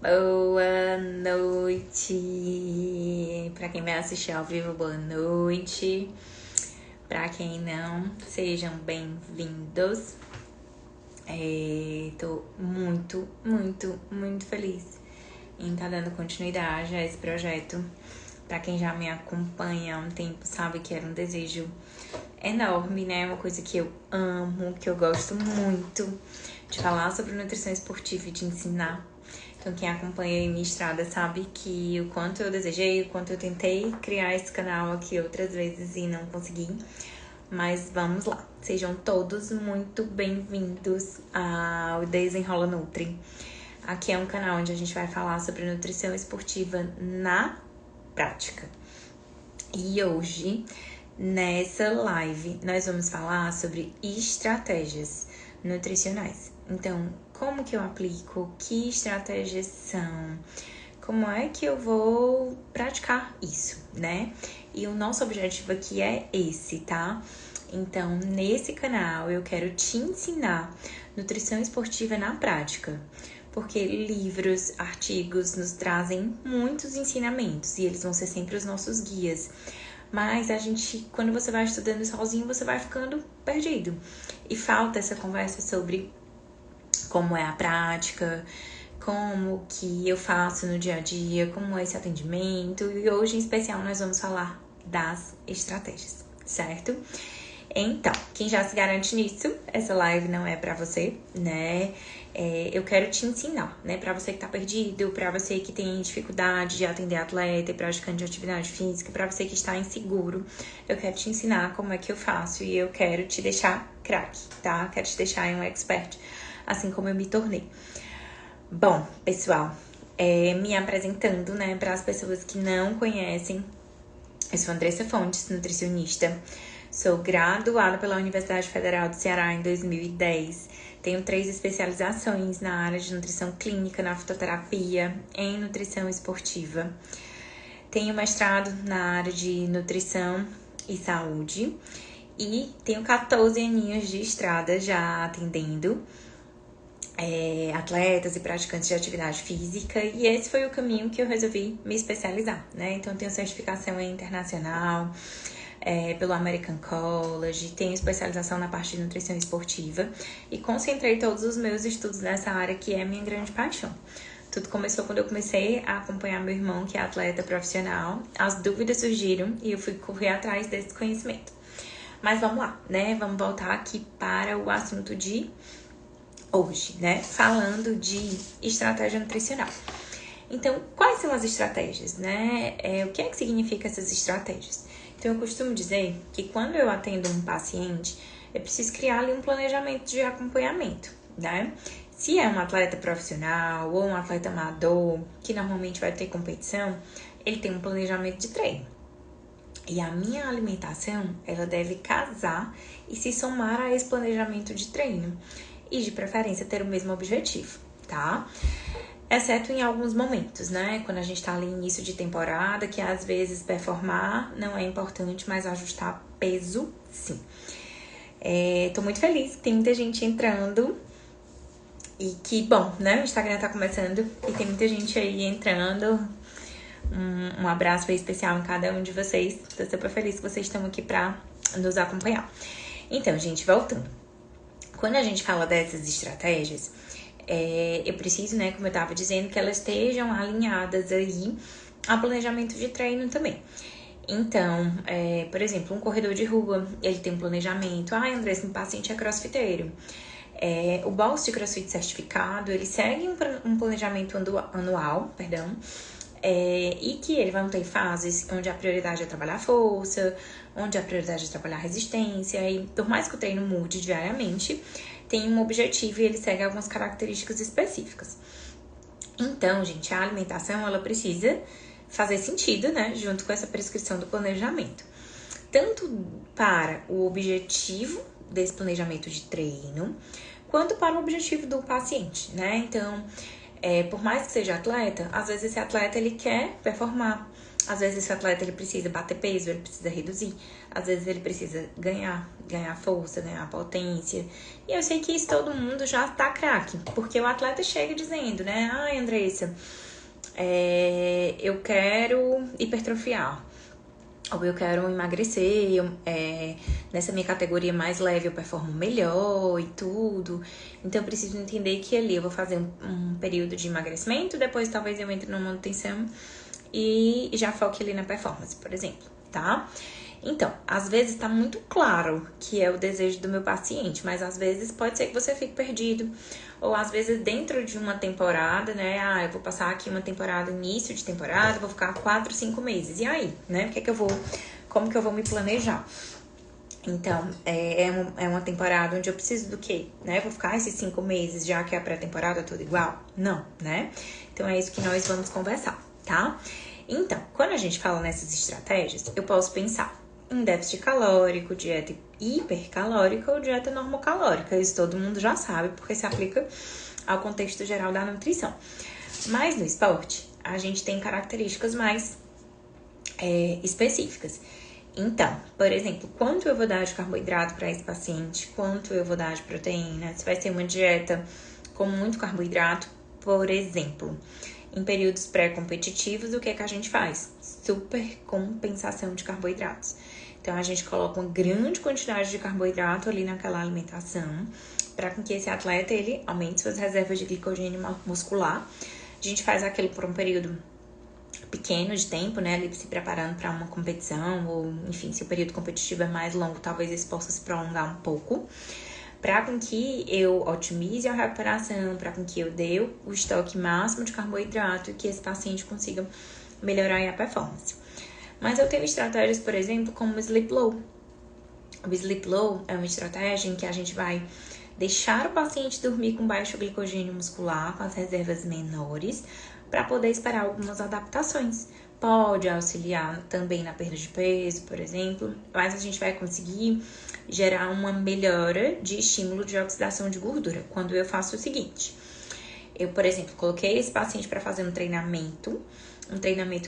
Boa noite! Para quem vai assistir ao vivo, boa noite. Para quem não, sejam bem-vindos. Tô muito feliz em estar dando continuidade a esse projeto. Para quem já me acompanha há um tempo, sabe que era um desejo enorme, né? Uma coisa que eu amo, que eu gosto muito de falar sobre nutrição esportiva e de ensinar. Então, quem acompanha aí minha estrada sabe que o quanto eu desejei, o quanto eu tentei criar esse canal aqui outras vezes e não consegui. Mas vamos lá. Sejam todos muito bem-vindos ao Desenrola Nutri. Aqui é um canal onde a gente vai falar sobre nutrição esportiva na prática. E hoje, nessa live, nós vamos falar sobre estratégias nutricionais. Então, como que eu aplico? Que estratégias são? Como é que eu vou praticar isso, né? E o nosso objetivo aqui é esse, tá? Então, nesse canal, eu quero te ensinar nutrição esportiva na prática. Porque livros, artigos nos trazem muitos ensinamentos e eles vão ser sempre os nossos guias. Mas a gente, quando você vai estudando sozinho, você vai ficando perdido. E falta essa conversa sobre como é a prática, como que eu faço no dia a dia, como é esse atendimento. E hoje, em especial, nós vamos falar das estratégias, certo? Então, quem já se garante nisso, essa live não é pra você, né? Eu quero te ensinar, né? Pra você que tá perdido, pra você que tem dificuldade de atender atleta e praticante de atividade física, pra você que está inseguro, eu quero te ensinar como é que eu faço e eu quero te deixar craque, tá? Quero te deixar um expert, assim como eu me tornei. Bom, pessoal, me apresentando, né, para as pessoas que não conhecem, eu sou Andressa Fontes, nutricionista. Sou graduada pela Universidade Federal do Ceará em 2010. Tenho 3 especializações na área de nutrição clínica, na fitoterapia, em nutrição esportiva. Tenho mestrado na área de nutrição e saúde. E tenho 14 aninhos de estrada já atendendo atletas e praticantes de atividade física. E esse foi o caminho que eu resolvi me especializar, né? Então, eu tenho certificação internacional pelo American College, tenho especialização na parte de nutrição esportiva e concentrei todos os meus estudos nessa área que é minha grande paixão. Tudo começou quando eu comecei a acompanhar meu irmão, que é atleta profissional. As dúvidas surgiram e eu fui correr atrás desse conhecimento. Mas vamos lá, né? Vamos voltar aqui para o assunto de hoje, né? Falando de estratégia nutricional. Então, quais são as estratégias, né? O que é que significa essas estratégias? Então, eu costumo dizer que quando eu atendo um paciente, eu preciso criar ali um planejamento de acompanhamento, né? Se é um atleta profissional ou um atleta amador, que normalmente vai ter competição, ele tem um planejamento de treino. E a minha alimentação, ela deve casar e se somar a esse planejamento de treino. E de preferência ter o mesmo objetivo, tá? Exceto em alguns momentos, né? Quando a gente tá ali no início de temporada, que às vezes performar não é importante, mas ajustar peso, sim. Tô muito feliz que tem muita gente entrando. E que, bom, né? O Instagram tá começando e tem muita gente aí entrando. Um abraço bem especial em cada um de vocês. Tô super feliz que vocês estão aqui pra nos acompanhar. Então, gente, voltando. Quando a gente fala dessas estratégias, eu preciso, né, como eu tava dizendo, que elas estejam alinhadas aí ao planejamento de treino também. Então, por exemplo, um corredor de rua, ele tem um planejamento. André, esse paciente é crossfiteiro. O Boss de CrossFit certificado, ele segue um planejamento anual, e que ele vai ter fases onde a prioridade é trabalhar força, onde a prioridade é trabalhar resistência, e por mais que o treino mude diariamente, tem um objetivo e ele segue algumas características específicas. Então, gente, a alimentação, ela precisa fazer sentido, né, junto com essa prescrição do planejamento. Tanto para o objetivo desse planejamento de treino, quanto para o objetivo do paciente, né? Então, por mais que seja atleta, às vezes esse atleta, ele quer performar, Às vezes esse atleta ele precisa bater peso, ele precisa reduzir. Às vezes ele precisa ganhar força, ganhar potência. E eu sei que isso todo mundo já tá craque, porque o atleta chega dizendo, né? Ai, Andressa, eu quero hipertrofiar. Ou eu quero emagrecer, nessa minha categoria mais leve eu performo melhor e tudo. Então eu preciso entender que ali eu vou fazer um período de emagrecimento, depois talvez eu entre numa manutenção e já foque ali na performance, por exemplo, tá? Então, às vezes tá muito claro que é o desejo do meu paciente, mas às vezes pode ser que você fique perdido. Ou às vezes dentro de uma temporada, né? Eu vou passar aqui uma temporada, início de temporada, vou ficar 4, 5 meses. E aí, né? Como que eu vou me planejar? Então, é uma temporada onde eu preciso do quê? Né? Vou ficar esses 5 meses já que é a pré-temporada toda igual? Não, né? Então é isso que nós vamos conversar, tá? Então, quando a gente fala nessas estratégias, eu posso pensar em déficit calórico, dieta hipercalórica ou dieta normocalórica. Isso todo mundo já sabe, porque se aplica ao contexto geral da nutrição. Mas no esporte, a gente tem características mais específicas. Então, por exemplo, quanto eu vou dar de carboidrato para esse paciente, quanto eu vou dar de proteína, se vai ser uma dieta com muito carboidrato, por exemplo. Em períodos pré-competitivos, o que é que a gente faz? Super compensação de carboidratos. Então, a gente coloca uma grande quantidade de carboidrato ali naquela alimentação para que esse atleta ele aumente suas reservas de glicogênio muscular. A gente faz aquilo por um período pequeno de tempo, né? Ali se preparando para uma competição ou, enfim, se o período competitivo é mais longo, talvez isso possa se prolongar um pouco. Para que eu otimize a recuperação, para que eu dê o estoque máximo de carboidrato e que esse paciente consiga melhorar a performance. Mas eu tenho estratégias, por exemplo, como o Sleep Low. O Sleep Low é uma estratégia em que a gente vai deixar o paciente dormir com baixo glicogênio muscular, com as reservas menores, para poder esperar algumas adaptações. Pode auxiliar também na perda de peso, por exemplo, mas a gente vai conseguir gerar uma melhora de estímulo de oxidação de gordura. Quando eu faço o seguinte, eu, por exemplo, coloquei esse paciente para fazer um treinamento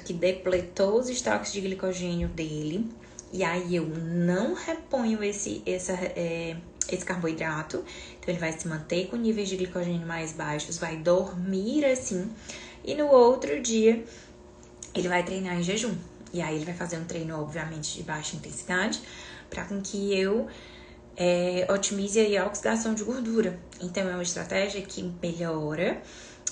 que depletou os estoques de glicogênio dele, e aí eu não reponho esse carboidrato, então ele vai se manter com níveis de glicogênio mais baixos, vai dormir assim, e no outro dia ele vai treinar em jejum. E aí ele vai fazer um treino, obviamente, de baixa intensidade, para que eu otimize aí a oxidação de gordura. Então, é uma estratégia que melhora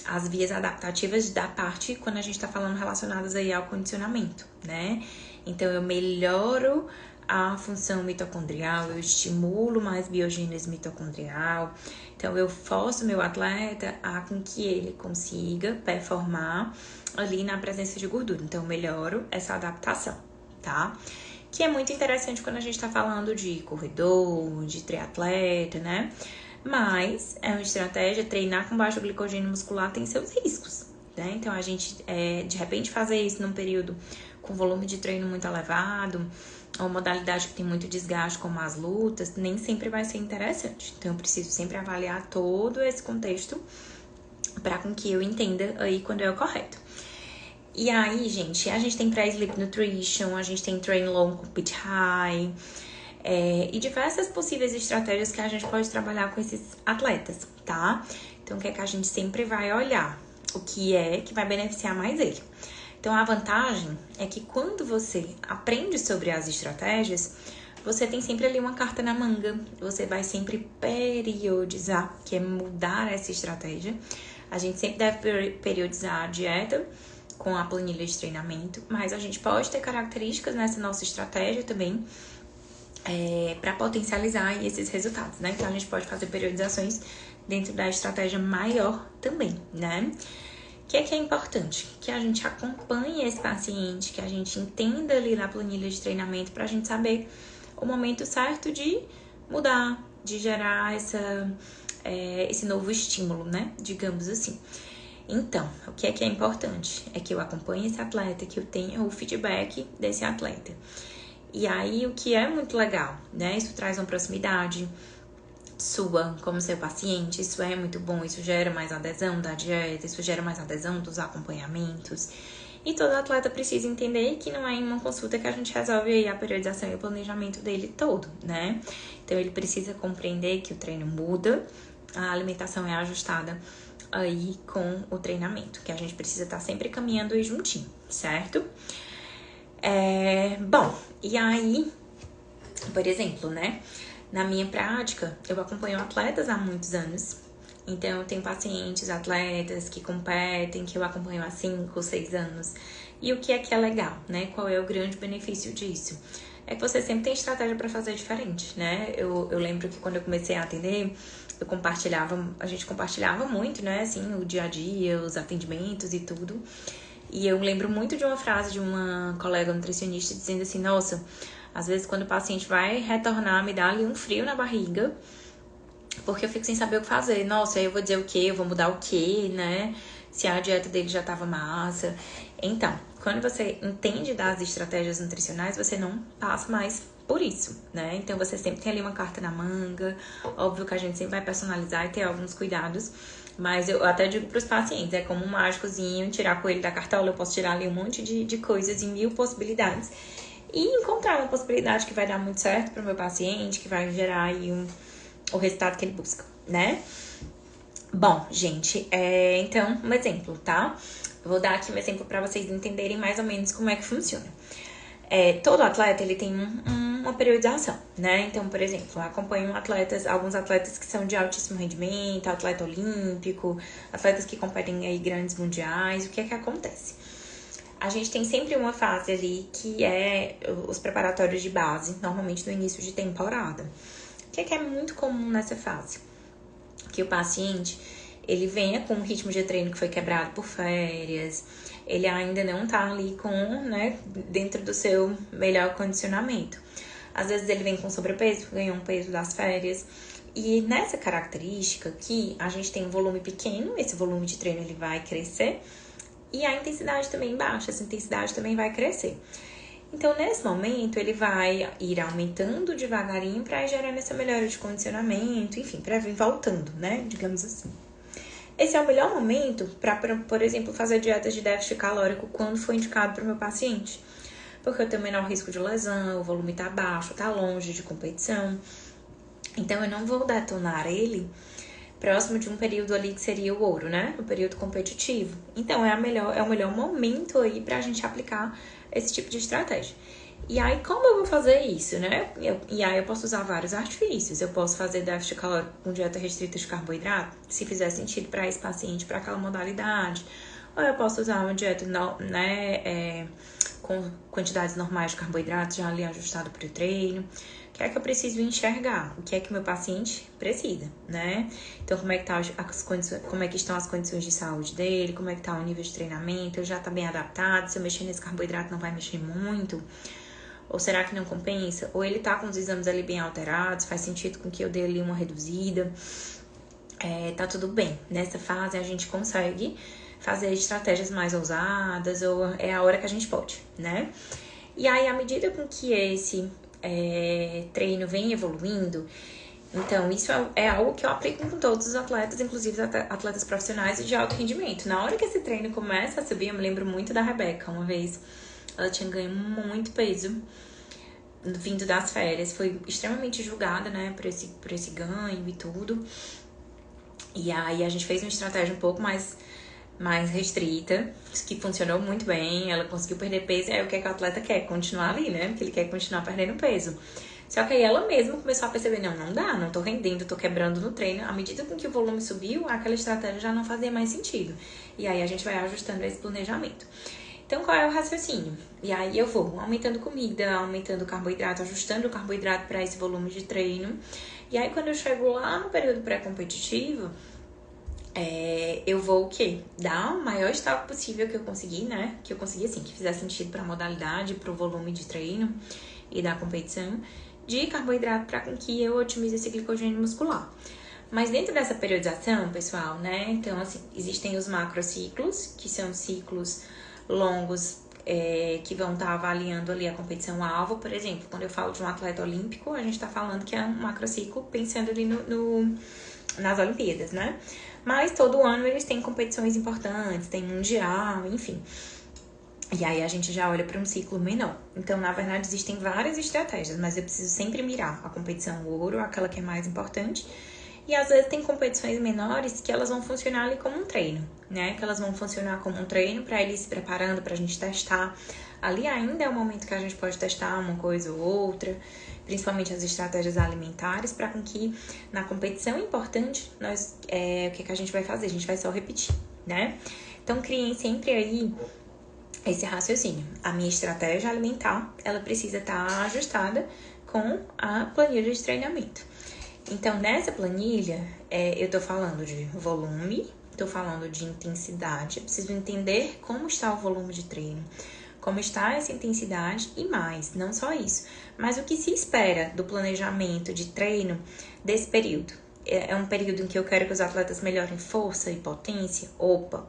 as vias adaptativas da parte quando a gente tá falando relacionadas aí ao condicionamento, né? Então, eu melhoro a função mitocondrial, eu estimulo mais biogênese mitocondrial. Então, eu forço meu atleta a com que ele consiga performar ali na presença de gordura. Então, eu melhoro essa adaptação, tá? Que é muito interessante quando a gente tá falando de corredor, de triatleta, né? Mas é uma estratégia, treinar com baixo glicogênio muscular tem seus riscos, né? Então, a gente, de repente, fazer isso num período com volume de treino muito elevado, ou modalidade que tem muito desgaste, como as lutas, nem sempre vai ser interessante. Então, eu preciso sempre avaliar todo esse contexto para com que eu entenda aí quando é o correto. E aí, gente, a gente tem pré-sleep nutrition, a gente tem train long, compete high, e diversas possíveis estratégias que a gente pode trabalhar com esses atletas, tá? Então, o que é que a gente sempre vai olhar? O que é que vai beneficiar mais ele? Então, a vantagem é que quando você aprende sobre as estratégias, você tem sempre ali uma carta na manga, você vai sempre periodizar, que é mudar essa estratégia. A gente sempre deve periodizar a dieta com a planilha de treinamento, mas a gente pode ter características nessa nossa estratégia também para potencializar esses resultados, né? Então, a gente pode fazer periodizações dentro da estratégia maior também, né? O que é importante? Que a gente acompanhe esse paciente, que a gente entenda ali na planilha de treinamento para a gente saber o momento certo de mudar, de gerar esse novo estímulo, né? Digamos assim. Então, o que é importante? É que eu acompanhe esse atleta, que eu tenha o feedback desse atleta. E aí, o que é muito legal, né? Isso traz uma proximidade. sua como seu paciente, isso é muito bom, isso gera mais adesão da dieta, isso gera mais adesão dos acompanhamentos. E todo atleta precisa entender que não é em uma consulta que a gente resolve aí a periodização e o planejamento dele todo, né? Então ele precisa compreender que o treino muda, a alimentação é ajustada aí com o treinamento, que a gente precisa estar sempre caminhando aí juntinho, certo? Bom, e aí, por exemplo, né? Na minha prática, eu acompanho atletas há muitos anos. Então, eu tenho pacientes, atletas que competem, que eu acompanho há 5 ou 6 anos. E o que é legal, né? Qual é o grande benefício disso? É que você sempre tem estratégia para fazer diferente, né? Eu lembro que quando eu comecei a atender, a gente compartilhava muito, né? Assim, o dia a dia, os atendimentos e tudo. E eu lembro muito de uma frase de uma colega nutricionista dizendo assim, nossa, às vezes quando o paciente vai retornar, me dá ali um frio na barriga, porque eu fico sem saber o que fazer. Nossa, aí eu vou dizer o quê? Eu vou mudar o quê, né? Se a dieta dele já tava massa. Então, quando você entende das estratégias nutricionais, você não passa mais por isso, né? Então, você sempre tem ali uma carta na manga. Óbvio que a gente sempre vai personalizar e ter alguns cuidados. Mas eu até digo pros pacientes, é como um mágicozinho, tirar coelho da cartola. Eu posso tirar ali um monte de coisas e 1000 possibilidades. E encontrar uma possibilidade que vai dar muito certo pro meu paciente, que vai gerar aí o resultado que ele busca, né? Bom, gente, então, um exemplo, tá? Eu vou dar aqui um exemplo para vocês entenderem mais ou menos como é que funciona. Todo atleta, ele tem uma periodização, né? Então, por exemplo, eu acompanho alguns atletas que são de altíssimo rendimento, atleta olímpico, atletas que competem em grandes mundiais. O que é que acontece? A gente tem sempre uma fase ali que é os preparatórios de base, normalmente no início de temporada. O que é muito comum nessa fase? Que o paciente, ele venha com um ritmo de treino que foi quebrado por férias, ele ainda não tá ali né, dentro do seu melhor condicionamento. Às vezes ele vem com sobrepeso, ganhou um peso das férias. E nessa característica aqui, a gente tem um volume pequeno, esse volume de treino ele vai crescer, e a intensidade também baixa, essa intensidade também vai crescer. Então, nesse momento, ele vai ir aumentando devagarinho para ir gerando essa melhora de condicionamento, enfim, para vir voltando, né? Digamos assim. Esse é o melhor momento para, por exemplo, fazer dietas de déficit calórico quando for indicado para o meu paciente. Porque eu tenho menor risco de lesão, o volume tá baixo, tá longe de competição. Então, eu não vou detonar ele próximo de um período ali que seria o ouro, né? O período competitivo. Então, é o melhor momento aí pra gente aplicar esse tipo de estratégia. E aí, como eu vou fazer isso, né? E aí, eu posso usar vários artifícios. Eu posso fazer déficit calórico com dieta restrita de carboidrato, se fizer sentido para esse paciente, para aquela modalidade. Ou eu posso usar uma dieta, né, com quantidades normais de carboidratos, já ali ajustado para o treino. O que é que eu preciso enxergar? O que é que o meu paciente precisa, né? Então, como é que estão as condições de saúde dele, como é que tá o nível de treinamento, ele já tá bem adaptado, se eu mexer nesse carboidrato não vai mexer muito, ou será que não compensa? Ou ele tá com os exames ali bem alterados, faz sentido com que eu dê ali uma reduzida, tá tudo bem. Nessa fase a gente consegue fazer estratégias mais ousadas, ou é a hora que a gente pode, né? E aí, à medida com que esse treino vem evoluindo, então isso é algo que eu aplico com todos os atletas, inclusive atletas profissionais e de alto rendimento. Na hora que esse treino começa a subir, eu me lembro muito da Rebeca. Uma vez ela tinha ganho muito peso vindo das férias, foi extremamente julgada, né, por esse ganho e tudo. E aí a gente fez uma estratégia um pouco mais restrita, que funcionou muito bem, ela conseguiu perder peso, e aí o que é que o atleta quer? Continuar ali, né? Porque ele quer continuar perdendo peso. Só que aí ela mesma começou a perceber, não dá, não tô rendendo, tô quebrando no treino. À medida com que o volume subiu, aquela estratégia já não fazia mais sentido. E aí a gente vai ajustando esse planejamento. Então, qual é o raciocínio? E aí eu vou aumentando comida, aumentando o carboidrato, ajustando o carboidrato para esse volume de treino. E aí quando eu chego lá no período pré-competitivo, eu vou o quê? Dar o maior estoque possível que eu conseguir, né? Que eu consegui, assim, que fizesse sentido pra modalidade, pro volume de treino e da competição, de carboidrato para com que eu otimize esse glicogênio muscular. Mas dentro dessa periodização, pessoal, né? Então, assim, existem os macrociclos, que são ciclos longos que vão estar avaliando ali a competição-alvo. Por exemplo, quando eu falo de um atleta olímpico, a gente está falando que é um macrociclo pensando ali nas Olimpíadas, né? Mas todo ano eles têm competições importantes, tem mundial, enfim. E aí a gente já olha para um ciclo menor. Então, na verdade, existem várias estratégias, mas eu preciso sempre mirar a competição ouro, aquela que é mais importante. E às vezes tem competições menores que elas vão funcionar ali como um treino, né? Que elas vão funcionar como um treino para ir se preparando pra gente testar. Ali ainda é o momento que a gente pode testar uma coisa ou outra, principalmente as estratégias alimentares, para com que na competição importante, o que a gente vai fazer? A gente vai só repetir, né? Então, criem sempre aí esse raciocínio. A minha estratégia alimentar, ela precisa estar ajustada com a planilha de treinamento. Então, nessa planilha, eu tô falando de volume, tô falando de intensidade. Eu preciso entender como está o volume de treino, como está essa intensidade e mais, não só isso, mas o que se espera do planejamento de treino desse período. É um período em que eu quero que os atletas melhorem força e potência? Opa!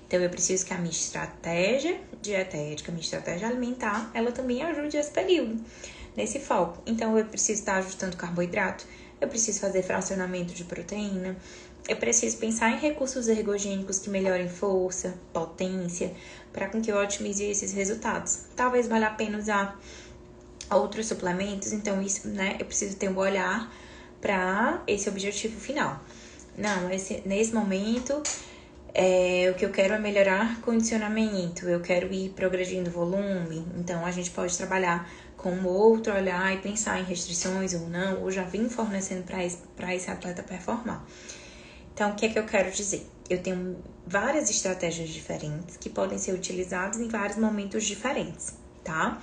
Então, eu preciso que a minha estratégia dietética, minha estratégia alimentar, ela também ajude esse período, nesse foco. Então, eu preciso estar ajustando carboidrato, eu preciso fazer fracionamento de proteína, eu preciso pensar em recursos ergogênicos que melhorem força, potência, para com que eu otimize esses resultados. Talvez valha a pena usar outros suplementos, então isso, né, eu preciso ter um olhar para esse objetivo final. Não, nesse momento, o que eu quero é melhorar condicionamento, eu quero ir progredindo volume, então a gente pode trabalhar com outro olhar e pensar em restrições ou não, ou já vim fornecendo para esse atleta performar. Então, o que é que eu quero dizer? Eu tenho várias estratégias diferentes que podem ser utilizadas em vários momentos diferentes, tá?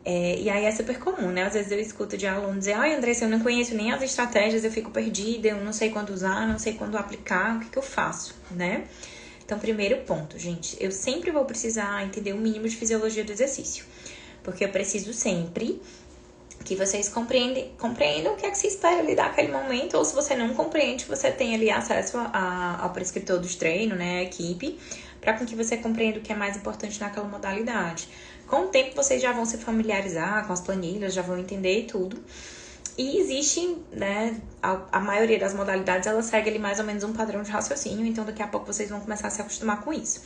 E aí é super comum, né? Às vezes eu escuto de alunos dizer, ai, Andressa, eu não conheço nem as estratégias, eu fico perdida, eu não sei quando usar, não sei quando aplicar, o que eu faço, né? Então, primeiro ponto, gente, eu sempre vou precisar entender o mínimo de fisiologia do exercício. Porque eu preciso sempre que vocês compreendam o que é que se espera ali daquele momento, ou se você não compreende, você tem ali acesso ao prescritor dos treinos, né, a equipe, para com que você compreenda o que é mais importante naquela modalidade. Com o tempo, vocês já vão se familiarizar com as planilhas, já vão entender tudo. E existe, né, a maioria das modalidades, ela segue ali mais ou menos um padrão de raciocínio, então daqui a pouco vocês vão começar a se acostumar com isso.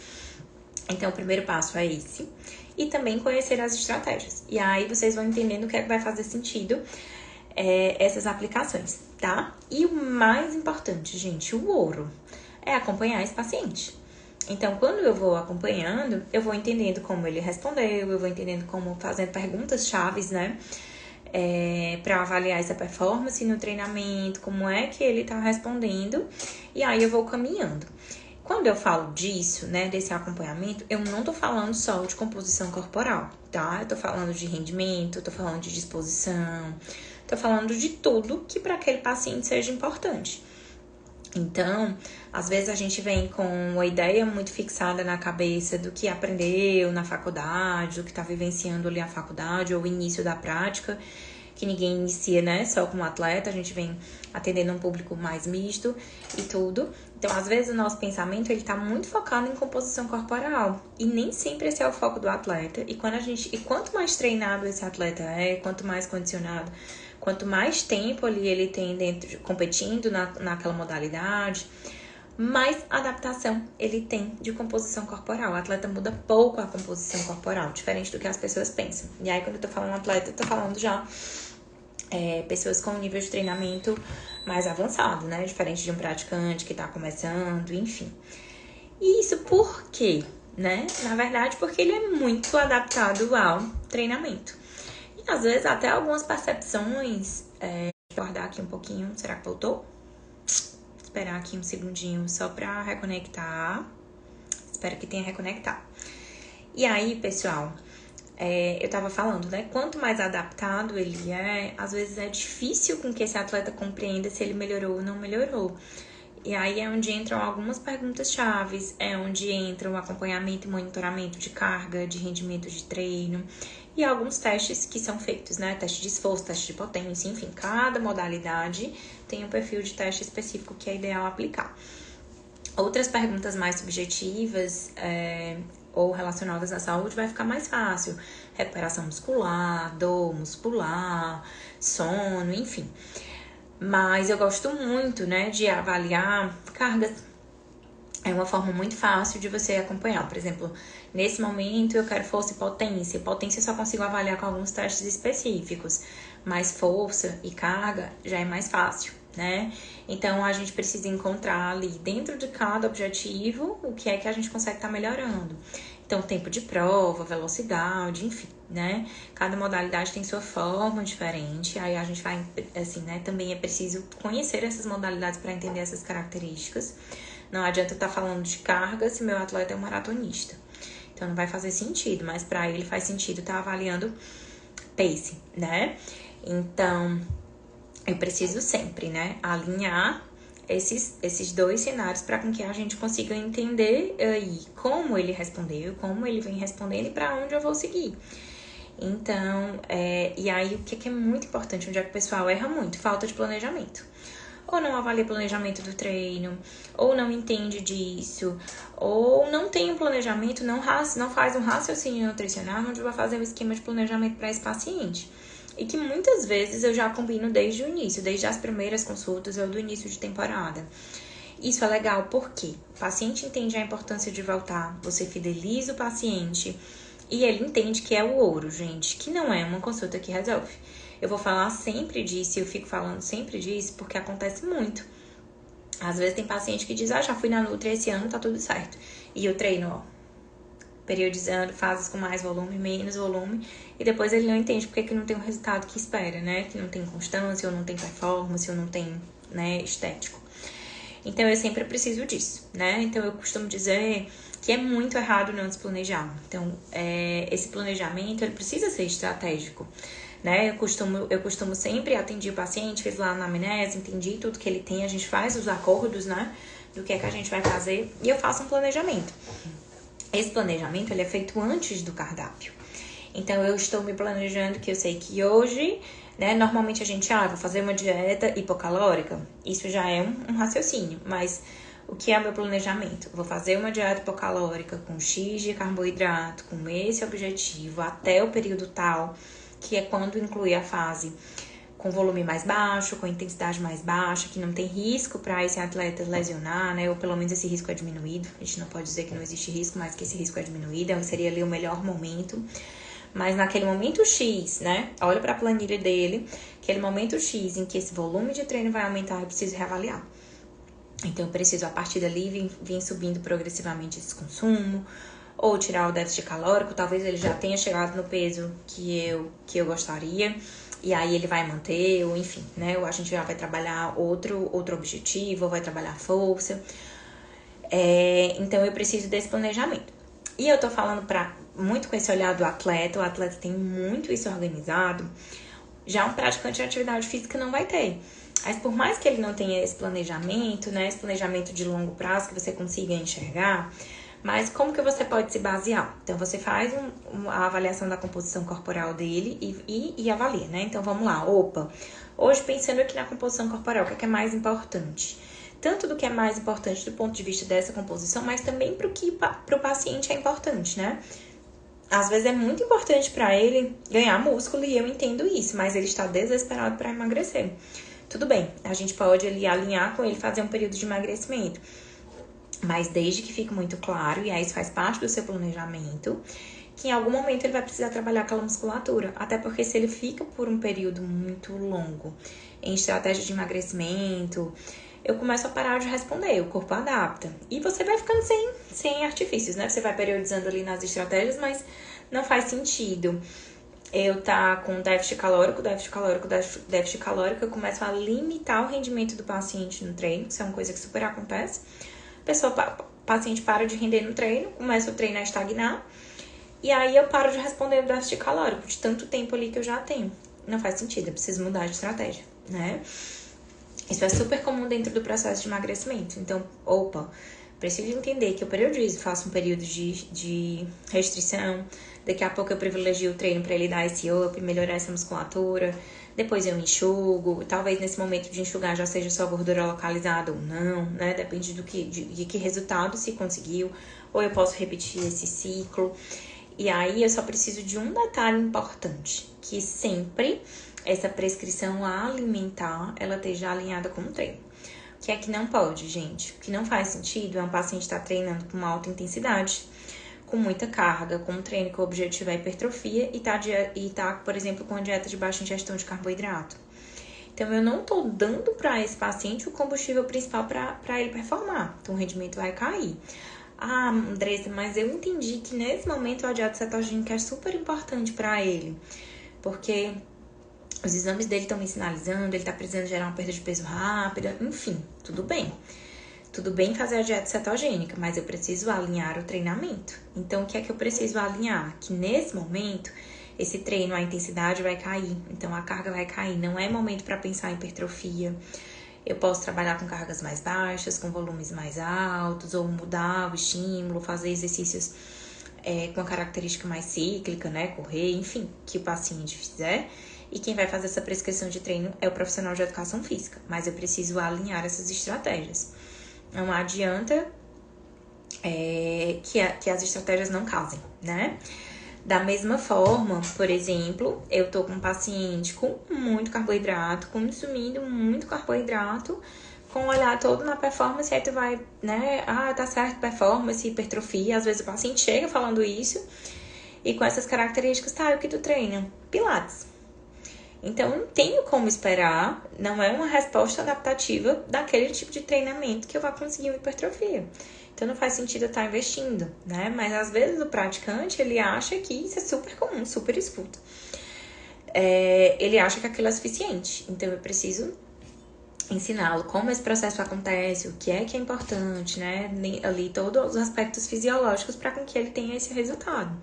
Então, o primeiro passo é esse. E também conhecer as estratégias. E aí, vocês vão entendendo o que é que vai fazer sentido essas aplicações, tá? E o mais importante, gente, o ouro, é acompanhar esse paciente. Então, quando eu vou acompanhando, eu vou entendendo como ele respondeu, eu vou entendendo como, fazendo perguntas chaves, né? Para avaliar essa performance no treinamento, como é que ele tá respondendo. E aí, eu vou caminhando. Quando eu falo disso, né, desse acompanhamento, eu não tô falando só de composição corporal, tá? Eu tô falando de rendimento, tô falando de disposição, tô falando de tudo que para aquele paciente seja importante. Então, às vezes a gente vem com uma ideia muito fixada na cabeça do que aprendeu na faculdade, do que tá vivenciando ali a faculdade ou o início da prática, que ninguém inicia, né, só como atleta, a gente vem atendendo um público mais misto e tudo. Então, às vezes, o nosso pensamento, ele tá muito focado em composição corporal. E nem sempre esse é o foco do atleta. E quanto mais treinado esse atleta quanto mais condicionado, quanto mais tempo ali ele tem competindo naquela modalidade, mais adaptação ele tem de composição corporal. O atleta muda pouco a composição corporal, diferente do que as pessoas pensam. E aí, quando eu tô falando atleta, eu tô falando já pessoas com nível de treinamento mais avançado, né? Diferente de um praticante que tá começando, enfim. E isso por quê, né? Na verdade, porque ele é muito adaptado ao treinamento. E às vezes até algumas percepções... Vou guardar aqui um pouquinho. Será que voltou? Esperar aqui um segundinho só pra reconectar. Espero que tenha reconectado. E aí, pessoal... eu tava falando, né? Quanto mais adaptado ele às vezes é difícil com que esse atleta compreenda se ele melhorou ou não melhorou. E aí é onde entram algumas perguntas chaves, é onde entra o acompanhamento e monitoramento de carga, de rendimento de treino e alguns testes que são feitos, né? Teste de esforço, teste de potência, enfim, cada modalidade tem um perfil de teste específico que é ideal aplicar. Outras perguntas mais subjetivas ou relacionadas à saúde, vai ficar mais fácil. Recuperação muscular, dor muscular, sono, enfim. Mas eu gosto muito, né, de avaliar cargas. É uma forma muito fácil de você acompanhar. Por exemplo, nesse momento eu quero força e potência. Potência eu só consigo avaliar com alguns testes específicos. Mas força e carga já é mais fácil, né? Então a gente precisa encontrar ali dentro de cada objetivo o que é que a gente consegue estar melhorando. Então, tempo de prova, velocidade, enfim, né? Cada modalidade tem sua forma diferente. Aí a gente vai, assim, né? Também é preciso conhecer essas modalidades para entender essas características. Não adianta eu estar falando de carga se meu atleta é um maratonista. Então, não vai fazer sentido, mas para ele faz sentido estar avaliando pace, né? Então, eu preciso sempre, né, alinhar esses dois cenários para com que a gente consiga entender aí como ele respondeu, como ele vem respondendo e para onde eu vou seguir. Então, e aí o que é muito importante, onde é que o pessoal erra muito? Falta de planejamento. Ou não avalia planejamento do treino, ou não entende disso, ou não tem um planejamento, não faz um raciocínio nutricional onde vai fazer um esquema de planejamento para esse paciente. E que muitas vezes eu já combino desde o início, desde as primeiras consultas ou do início de temporada. Isso é legal porque o paciente entende a importância de voltar, você fideliza o paciente e ele entende que é o ouro, gente, que não é uma consulta que resolve. Eu vou falar sempre disso, eu fico falando sempre disso porque acontece muito. Às vezes tem paciente que diz, já fui na Nutri esse ano, tá tudo certo. E eu treino, periodizando, fases com mais volume, menos volume, e depois ele não entende porque que não tem o resultado que espera, né? Que não tem constância, ou não tem performance, ou não tem, né, estético. Então, eu sempre preciso disso, né? Então, eu costumo dizer que é muito errado não desplanejar. Então, esse planejamento, ele precisa ser estratégico, né? Eu costumo sempre atender o paciente, fiz lá na anamnese, entendi tudo que ele tem, a gente faz os acordos, né? Do que é que a gente vai fazer, e eu faço um planejamento. Esse planejamento, ele é feito antes do cardápio. Então, eu estou me planejando que eu sei que hoje, né, normalmente a gente, vou fazer uma dieta hipocalórica. Isso já é um raciocínio, mas o que é o meu planejamento? Vou fazer uma dieta hipocalórica com X de carboidrato, com esse objetivo, até o período tal, que é quando inclui a fase com volume mais baixo, com intensidade mais baixa, que não tem risco para esse atleta lesionar, né? Ou pelo menos esse risco é diminuído. A gente não pode dizer que não existe risco, mas que esse risco é diminuído. Seria ali o melhor momento. Mas naquele momento X, né? Olha para a planilha dele, aquele momento X em que esse volume de treino vai aumentar, eu preciso reavaliar. Então, eu preciso, a partir dali, vir subindo progressivamente esse consumo, ou tirar o déficit calórico. Talvez ele já tenha chegado no peso que eu gostaria, e aí ele vai manter, ou enfim, né? Ou a gente já vai trabalhar outro objetivo, ou vai trabalhar força. Então, eu preciso desse planejamento. E eu tô falando muito com esse olhar do atleta, o atleta tem muito isso organizado. Já um praticante de atividade física não vai ter. Mas por mais que ele não tenha esse planejamento, né? Esse planejamento de longo prazo que você consiga enxergar, mas como que você pode se basear? Então, você faz a avaliação da composição corporal dele e avalia, né? Então, vamos lá. Hoje pensando aqui na composição corporal, o que é mais importante? Tanto do que é mais importante do ponto de vista dessa composição, mas também para o paciente é importante, né? Às vezes é muito importante para ele ganhar músculo e eu entendo isso, mas ele está desesperado para emagrecer. Tudo bem, a gente pode ali alinhar com ele, fazer um período de emagrecimento. Mas desde que fique muito claro, e aí isso faz parte do seu planejamento, que em algum momento ele vai precisar trabalhar aquela musculatura. Até porque se ele fica por um período muito longo em estratégia de emagrecimento, eu começo a parar de responder, o corpo adapta. E você vai ficando sem artifícios, né? Você vai periodizando ali nas estratégias, mas não faz sentido eu com déficit calórico, eu começo a limitar o rendimento do paciente no treino, isso é uma coisa que super acontece. O paciente para de render no treino, começa o treino a estagnar, e aí eu paro de responder o déficit calórico, de tanto tempo ali que eu já tenho. Não faz sentido, eu preciso mudar de estratégia, né? Isso é super comum dentro do processo de emagrecimento. Então, Preciso entender que eu periodizo, faço um período de restrição, daqui a pouco eu privilegio o treino para ele dar esse up, melhorar essa musculatura, depois eu enxugo, talvez nesse momento de enxugar já seja só gordura localizada ou não, né? Depende de que resultado se conseguiu, ou eu posso repetir esse ciclo. E aí eu só preciso de um detalhe importante, que sempre essa prescrição alimentar, ela esteja alinhada com o treino. O que é que não pode, gente? O que não faz sentido é um paciente estar treinando com uma alta intensidade, com muita carga, com um treino que o objetivo é hipertrofia e tá, por exemplo, com uma dieta de baixa ingestão de carboidrato. Então, eu não tô dando para esse paciente o combustível principal para ele performar. Então, o rendimento vai cair. Ah, Andressa, mas eu entendi que nesse momento a dieta cetogênica é super importante para ele, porque os exames dele estão me sinalizando, ele tá precisando gerar uma perda de peso rápida, enfim, tudo bem. Tudo bem fazer a dieta cetogênica, mas eu preciso alinhar o treinamento. Então, o que é que eu preciso alinhar? Que nesse momento, esse treino, a intensidade vai cair, então a carga vai cair. Não é momento para pensar em hipertrofia. Eu posso trabalhar com cargas mais baixas, com volumes mais altos, ou mudar o estímulo, fazer exercícios com a característica mais cíclica, né? Correr, enfim, que o paciente fizer. E quem vai fazer essa prescrição de treino é o profissional de educação física. Mas eu preciso alinhar essas estratégias. Não adianta que as estratégias não casem, né? Da mesma forma, por exemplo, eu tô com um paciente com muito carboidrato, consumindo muito carboidrato, com o olhar todo na performance, aí tu vai, né? Ah, tá certo, performance, hipertrofia. Às vezes o paciente chega falando isso, e com essas características, tá, o que tu treina? Pilates. Então, não tenho como esperar, não é uma resposta adaptativa daquele tipo de treinamento que eu vá conseguir uma hipertrofia. Então, não faz sentido eu estar investindo, né? Mas, às vezes, o praticante, ele acha que isso é super comum, super escuta. Ele acha que aquilo é suficiente. Então, eu preciso ensiná-lo como esse processo acontece, o que é importante, né? Ali, todos os aspectos fisiológicos para que ele tenha esse resultado.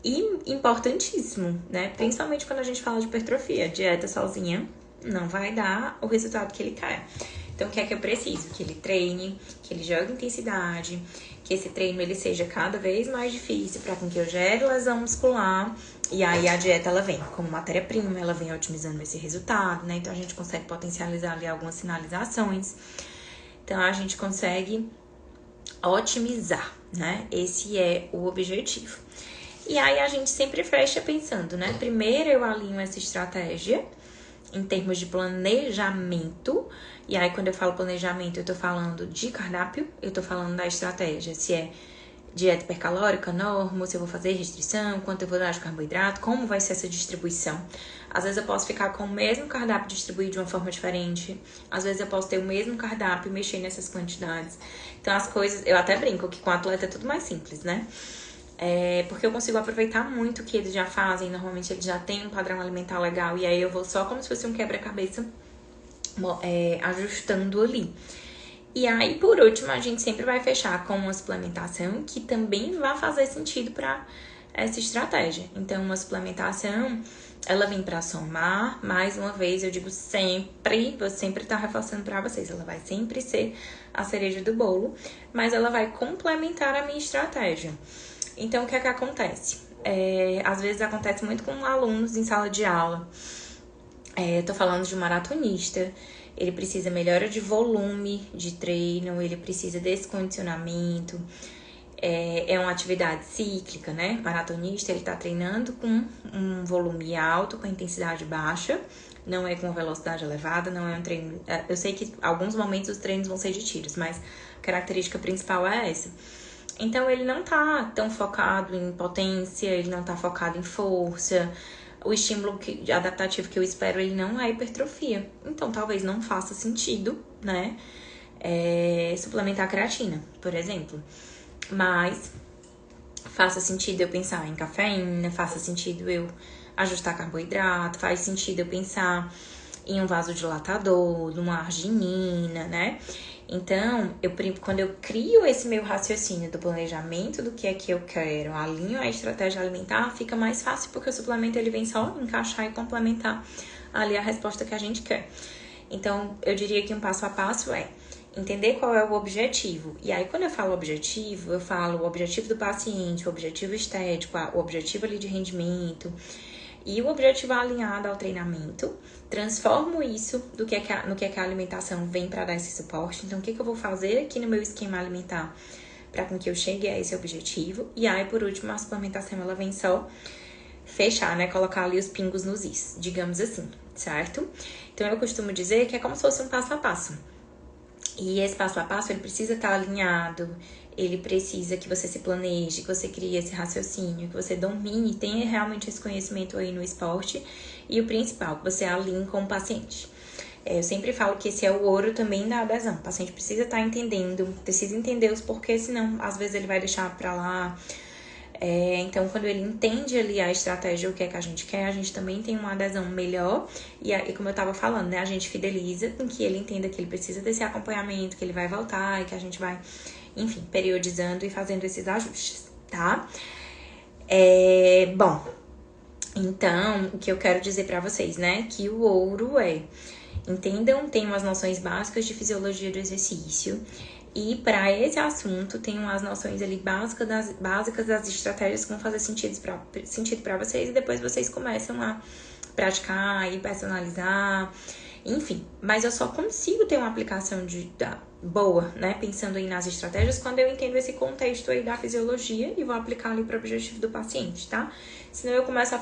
E importantíssimo, né? Principalmente quando a gente fala de hipertrofia. Dieta sozinha não vai dar o resultado que ele quer. Então, o que é que eu preciso? Que ele treine, que ele jogue intensidade, que esse treino ele seja cada vez mais difícil para que eu gere lesão muscular. E aí, a dieta, ela vem como matéria-prima, ela vem otimizando esse resultado, né? Então, a gente consegue potencializar ali algumas sinalizações. Então, a gente consegue otimizar, né? Esse é o objetivo. E aí a gente sempre fecha pensando, né? Primeiro eu alinho essa estratégia em termos de planejamento. E aí quando eu falo planejamento, eu tô falando de cardápio, eu tô falando da estratégia. Se é dieta hipercalórica, norma, se eu vou fazer restrição, quanto eu vou dar de carboidrato, como vai ser essa distribuição. Às vezes eu posso ficar com o mesmo cardápio distribuído de uma forma diferente. Às vezes eu posso ter o mesmo cardápio e mexer nessas quantidades. Então as coisas, eu até brinco que com o atleta é tudo mais simples, né? Porque eu consigo aproveitar muito o que eles já fazem. Normalmente eles já têm um padrão alimentar legal. E aí eu vou só como se fosse um quebra-cabeça ajustando ali. E aí, por último, a gente sempre vai fechar com uma suplementação que também vai fazer sentido para essa estratégia. Então, uma suplementação, ela vem para somar. Mais uma vez, eu digo sempre, vou sempre estar reforçando para vocês. Ela vai sempre ser a cereja do bolo, mas ela vai complementar a minha estratégia. Então, o que é que acontece? Às vezes acontece muito com alunos em sala de aula. Eu tô falando de um maratonista, ele precisa melhora de volume de treino, ele precisa desse condicionamento, é uma atividade cíclica, né? Maratonista, ele tá treinando com um volume alto, com intensidade baixa, não é com velocidade elevada, não é um treino... Eu sei que em alguns momentos os treinos vão ser de tiros, mas a característica principal é essa. Então, ele não tá tão focado em potência, ele não tá focado em força. O estímulo adaptativo que eu espero, ele não é hipertrofia. Então, talvez não faça sentido, né? Suplementar creatina, por exemplo. Mas faça sentido eu pensar em cafeína, faça sentido eu ajustar carboidrato, faz sentido eu pensar em um vasodilatador, numa arginina, né? Então, quando eu crio esse meu raciocínio do planejamento do que é que eu quero, alinho a estratégia alimentar, fica mais fácil porque o suplemento ele vem só encaixar e complementar ali a resposta que a gente quer. Então, eu diria que um passo a passo entender qual é o objetivo. E aí, quando eu falo objetivo, eu falo o objetivo do paciente, o objetivo estético, o objetivo ali de rendimento e o objetivo alinhado ao treinamento. Transformo isso no que é que a alimentação vem para dar esse suporte. Então, o que eu vou fazer aqui no meu esquema alimentar para com que eu chegue a esse objetivo. E aí, por último, a suplementação, ela vem só fechar, né? Colocar ali os pingos nos is, digamos assim, certo? Então, eu costumo dizer que é como se fosse um passo a passo. E esse passo a passo, ele precisa estar alinhado, ele precisa que você se planeje, que você crie esse raciocínio, que você domine, tenha realmente esse conhecimento aí no esporte. E o principal, que você alinhe com o paciente. Eu sempre falo que esse é o ouro também da adesão. O paciente precisa estar entendendo, precisa entender os porquês, senão às vezes ele vai deixar pra lá. Então, quando ele entende ali a estratégia, o que é que a gente quer, a gente também tem uma adesão melhor. E como eu tava falando, né, a gente fideliza com que ele entenda que ele precisa desse acompanhamento, que ele vai voltar e que a gente vai, enfim, periodizando e fazendo esses ajustes, tá? Bom, então, o que eu quero dizer pra vocês, né, que o ouro entendam, tenham as noções básicas de fisiologia do exercício. E para esse assunto, tenham as noções ali básicas das estratégias que vão fazer sentido para vocês. E depois vocês começam a praticar e personalizar, enfim. Mas eu só consigo ter uma aplicação boa, né? Pensando aí nas estratégias, quando eu entendo esse contexto aí da fisiologia e vou aplicar ali para o objetivo do paciente, tá? Senão eu começo a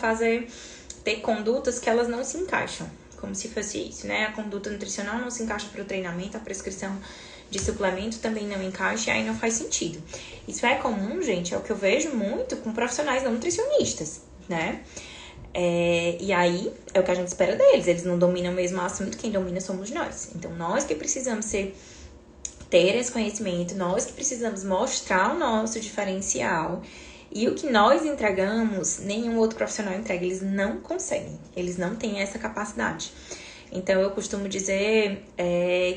ter condutas que elas não se encaixam. Como se fosse isso, né? A conduta nutricional não se encaixa para o treinamento, a prescrição de suplemento também não encaixa e aí não faz sentido. Isso é comum, gente, é o que eu vejo muito com profissionais não nutricionistas, né? E aí é o que a gente espera deles, eles não dominam mesmo o assunto, quem domina somos nós. Então, nós que precisamos ter esse conhecimento, nós que precisamos mostrar o nosso diferencial. E o que nós entregamos, nenhum outro profissional entrega, eles não conseguem, eles não têm essa capacidade. Então, eu costumo dizer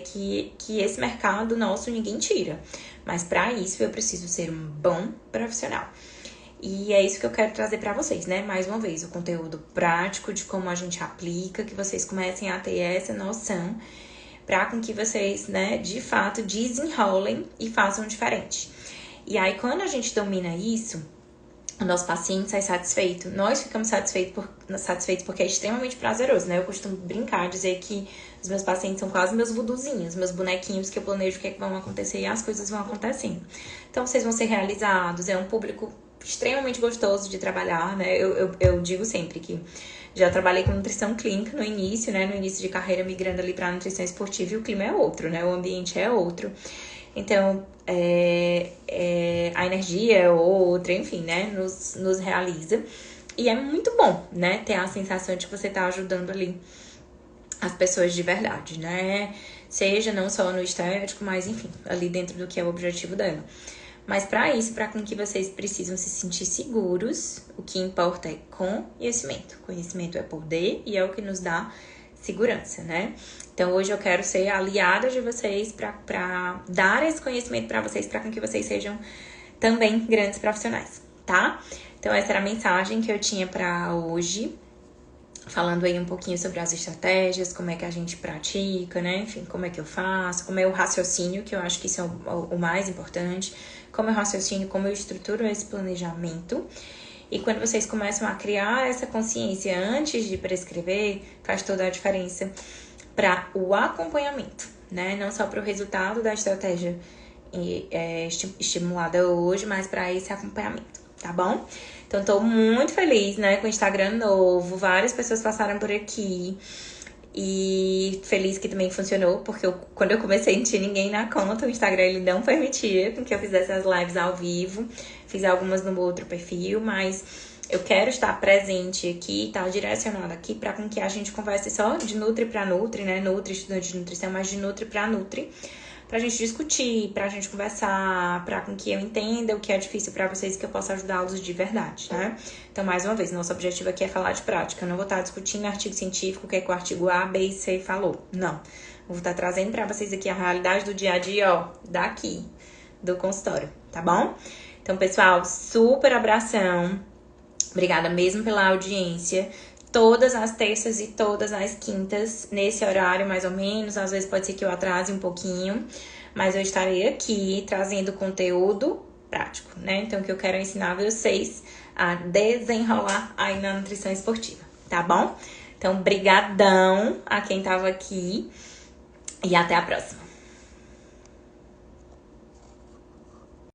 que esse mercado nosso ninguém tira. Mas, para isso, eu preciso ser um bom profissional. E é isso que eu quero trazer para vocês, né? Mais uma vez, o conteúdo prático de como a gente aplica, que vocês comecem a ter essa noção, para com que vocês, né, de fato, desenrolem e façam diferente. E aí, quando a gente domina isso, o nosso paciente sai satisfeito. Nós ficamos satisfeitos porque é extremamente prazeroso, né? Eu costumo brincar, dizer que os meus pacientes são quase meus vuduzinhos, meus bonequinhos que eu planejo o que é que vão acontecer e as coisas vão acontecendo. Então, vocês vão ser realizados, é um público extremamente gostoso de trabalhar, né? Eu digo sempre que já trabalhei com nutrição clínica no início, né? No início de carreira, migrando ali para nutrição esportiva, e o clima é outro, né? O ambiente é outro. Então, a energia é outra, enfim, né? Nos realiza. E é muito bom, né? Ter a sensação de que você tá ajudando ali as pessoas de verdade, né? Seja não só no estético, mas enfim, ali dentro do que é o objetivo dela. Mas para isso, para com que vocês precisam se sentir seguros, o que importa é conhecimento. Conhecimento é poder e é o que nos dá segurança, né? Então, hoje eu quero ser aliada de vocês para dar esse conhecimento para vocês, para que vocês sejam também grandes profissionais, tá? Então, essa era a mensagem que eu tinha para hoje, falando aí um pouquinho sobre as estratégias, como é que a gente pratica, né? Enfim, como é que eu faço, como é o raciocínio, que eu acho que isso é o mais importante, como é o raciocínio, como eu estruturo esse planejamento. E quando vocês começam a criar essa consciência antes de prescrever, faz toda a diferença para o acompanhamento, né? Não só para o resultado da estratégia estimulada hoje, mas para esse acompanhamento, tá bom? Então, tô muito feliz, né, com o Instagram novo, várias pessoas passaram por aqui e feliz que também funcionou, porque quando eu comecei não tinha ninguém na conta, o Instagram ele não permitia que eu fizesse as lives ao vivo, fiz algumas no outro perfil, mas eu quero estar presente aqui, estar direcionada aqui para com que a gente converse só de Nutri para Nutri, né? Nutri, estudante de nutrição, mas de Nutri para Nutri. Pra gente discutir, pra gente conversar, pra com que eu entenda o que é difícil pra vocês, que eu possa ajudá-los de verdade, né? Então, mais uma vez, nosso objetivo aqui é falar de prática. Eu não vou estar discutindo artigo científico, o que é que o artigo A, B e C falou. Não. Eu vou estar trazendo pra vocês aqui a realidade do dia a dia, ó, daqui, do consultório, tá bom? Então, pessoal, super abração. Obrigada mesmo pela audiência. Todas as terças e todas as quintas, nesse horário mais ou menos. Às vezes pode ser que eu atrase um pouquinho, mas eu estarei aqui trazendo conteúdo prático, né? Então, o que eu quero ensinar vocês a desenrolar aí na nutrição esportiva, tá bom? Então, brigadão a quem tava aqui e até a próxima.